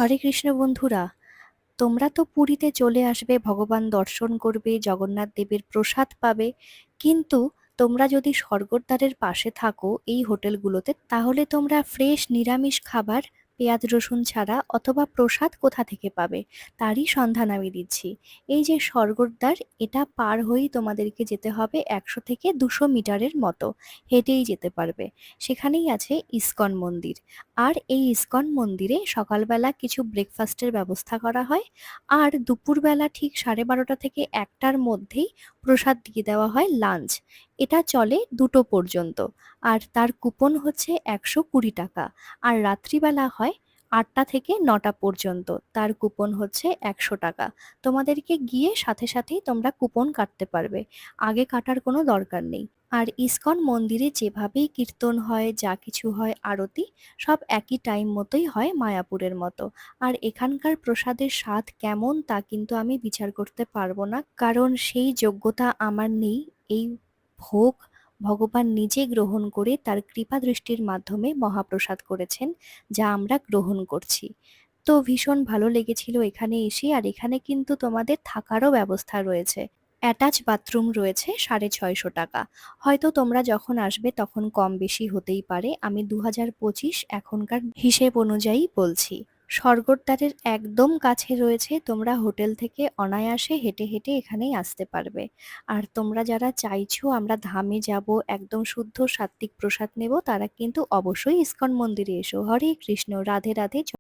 হরে কৃষ্ণ বন্ধুরা, তোমরা তো পুরীতে চলে আসবে, ভগবান দর্শন করবে, জগন্নাথ দেবের প্রসাদ পাবে। কিন্তু তোমরা যদি স্বর্গদ্বারের পাশে থাকো এই হোটেলগুলোতে, তাহলে তোমরা ফ্রেশ নিরামিষ খাবার, পেঁয়াজ রসুন ছাড়া অথবা প্রসাদ কোথা থেকে পাবে তারই সন্ধান আমি দিচ্ছি। এই যে স্বর্গদ্বার, এটা পার হয়েই তোমাদেরকে যেতে হবে 100 থেকে 200 মিটারের মতো, হেঁটেই যেতে পারবে। সেখানেই আছে ইসকন মন্দির। আর এই ইসকন মন্দিরে সকালবেলা কিছু ব্রেকফাস্টের ব্যবস্থা করা হয়, আর দুপুরবেলা ঠিক 12:30 থেকে 1টার মধ্যেই প্রসাদ দিয়ে দেওয়া হয় লাঞ্চ। এটা চলে 2টো পর্যন্ত। আর তার কুপন হচ্ছে 120 টাকা। আর রাত্রিবেলা হয় 8টা থেকে 9টা পর্যন্ত, তার কুপন হচ্ছে 100 টাকা। তোমাদেরকে গিয়ে সাথে সাথেই তোমরা কুপন কাটতে পারবে, আগে কাটার কোনো দরকার নেই। আর ইসকন মন্দিরে যেভাবেই কীর্তন হয়, যা কিছু হয়, আরতি, সব একই টাইম মতোই হয় মায়াপুরের মতো। আর এখানকার প্রসাদের স্বাদ কেমন তা কিন্তু আমি বিচার করতে পারবো না, কারণ সেই যোগ্যতা আমার নেই। এই ভোগ ভগবান নিজে গ্রহণ করে তার কৃপা দৃষ্টির মাধ্যমে মহাপ্রসাদ করেছেন, যা আমরা গ্রহণ করছি। তো ভীষণ ভালো লেগেছিল এখানে এসে। আর এখানে কিন্তু তোমাদের থাকারও ব্যবস্থা রয়েছে, অ্যাটাচ বাথরুম রয়েছে, 650 টাকা। হয়তো তোমরা যখন আসবে তখন কম বেশি হতেই পারে, আমি 2025 এখনকার হিসেব অনুযায়ী বলছি। স্বর্গদ্বারের একদম কাছে রয়েছে, তোমরা হোটেল থেকে অনায়াসে হেঁটে হেঁটে এখানেই আসতে পারবে। আর তোমরা যারা চাইছো আমরা ধামে যাব, একদম শুদ্ধ সাত্ত্বিক প্রসাদ নেব, তারা কিন্তু অবশ্যই ইসকন মন্দিরে এসো। হরে কৃষ্ণ, রাধে রাধে।